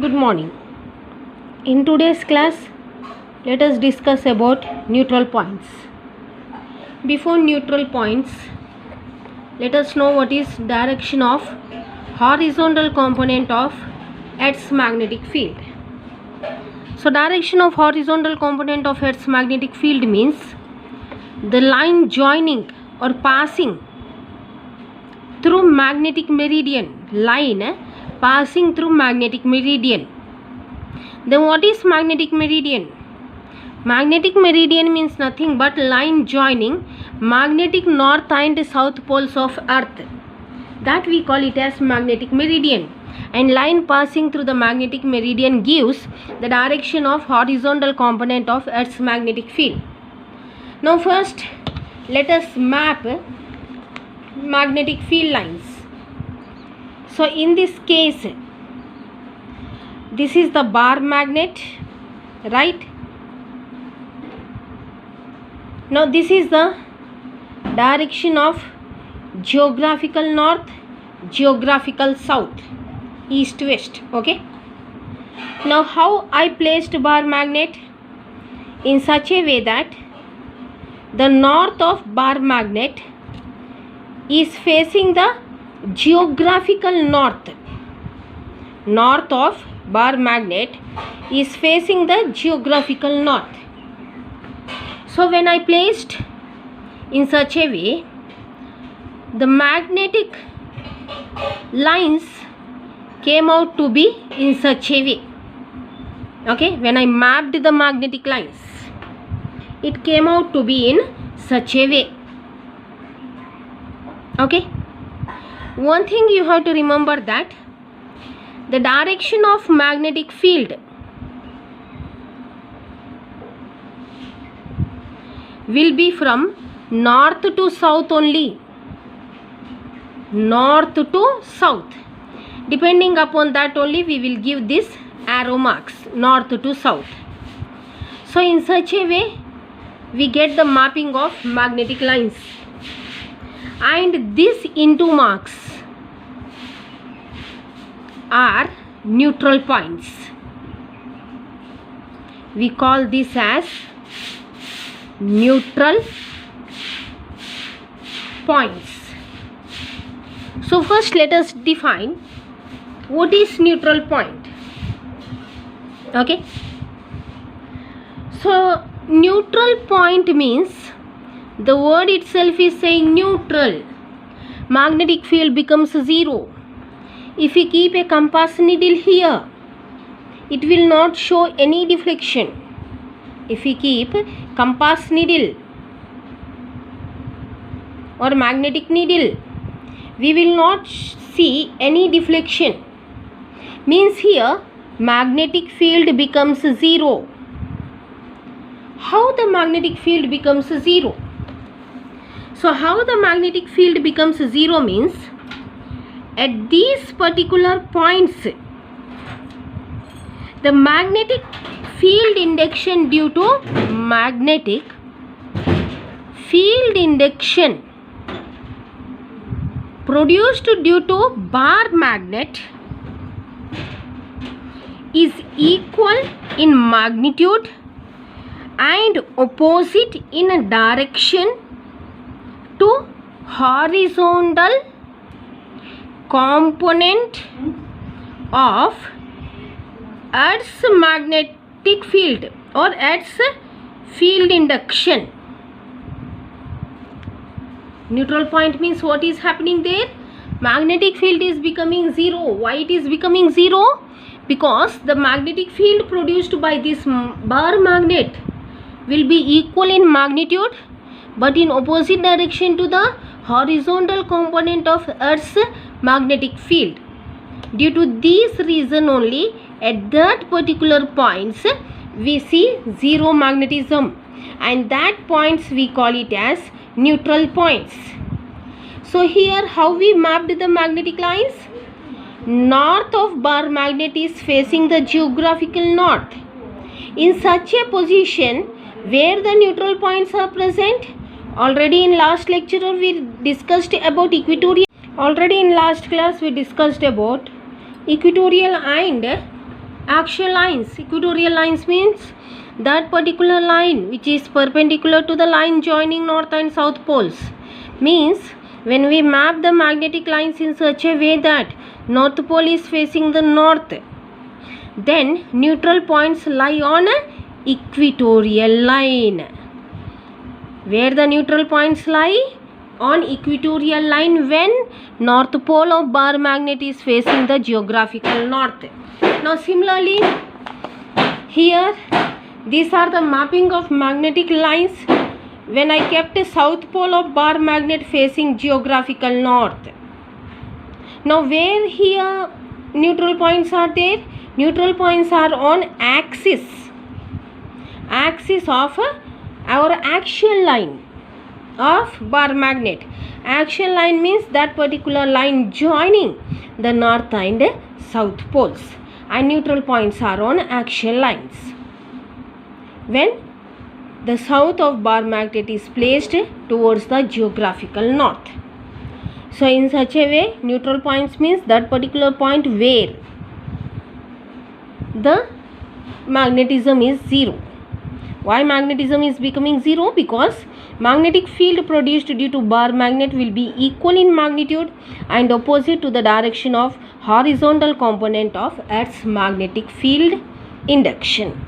Good morning. In today's class, let us discuss about neutral points. Before neutral points, let us know what is direction of horizontal component of Earth's magnetic field. So direction of horizontal component of Earth's magnetic field means the line joining or passing through magnetic meridian, passing through magnetic meridian. Then what is magnetic meridian? Magnetic meridian means nothing but line joining magnetic north and south poles of Earth. That we call it as magnetic meridian. And line passing through the magnetic meridian gives the direction of horizontal component of Earth's magnetic field. Now first, let us map magnetic field lines. So in this case, this is the bar magnet, right? Now this is the direction of geographical north, geographical south, east west. Okay. Now how I placed bar magnet? In such a way that the north of bar magnet is facing the geographical north. North of bar magnet is facing the geographical north. So when I placed in such a way, the magnetic lines came out to be in such a way. Okay, when I mapped the magnetic lines, it came out to be in such a way. Okay. One thing you have to remember that the direction of magnetic field will be from north to south only. North to south. Depending upon that only we will give this arrow marks, north to south. So in such a way we get the mapping of magnetic lines. And these into marks are neutral points. We call this as neutral points. So first let us define what is neutral point. Okay. So neutral point means the word itself is saying neutral. Magnetic field becomes zero. If we keep a compass needle here, it will not show any deflection. If we keep compass needle or magnetic needle, we will not see any deflection. Means here magnetic field becomes zero. How the magnetic field becomes zero? So how the magnetic field becomes zero means at these particular points the magnetic field induction due to magnetic field induction produced due to bar magnet is equal in magnitude and opposite in direction to horizontal component of Earth's magnetic field or Earth's field induction. Neutral point means what is happening there? Magnetic field is becoming zero. Why it is becoming zero? Because the magnetic field produced by this bar magnet will be equal in magnitude but in opposite direction to the horizontal component of Earth's magnetic field. Due to this reason only at that particular points we see zero magnetism, and that points we call it as neutral points. So here how we mapped the magnetic lines? North of bar magnet is facing the geographical north. In such a position where the neutral points are present, already in last lecture we discussed about equatorial. Already in last class we discussed about equatorial and Axial lines, equatorial lines means that particular line which is perpendicular to the line joining north and south poles. Means when we map the magnetic lines in such a way that north pole is facing the north, then neutral points lie on an equatorial line. Where the neutral points lie? On equatorial line when north pole of bar magnet is facing the geographical north. Now similarly, here these are the mapping of magnetic lines when I kept a south pole of bar magnet facing geographical north. Now where here neutral points are there? Neutral points are on axis of our axial line of bar magnet. Axial line means that particular line joining the north and south poles, and neutral points are on axial lines when the south of bar magnet is placed towards the geographical north. So in such a way, neutral points means that particular point where the magnetism is zero. Why magnetism is becoming zero? Because magnetic field produced due to bar magnet will be equal in magnitude and opposite to the direction of horizontal component of Earth's magnetic field induction.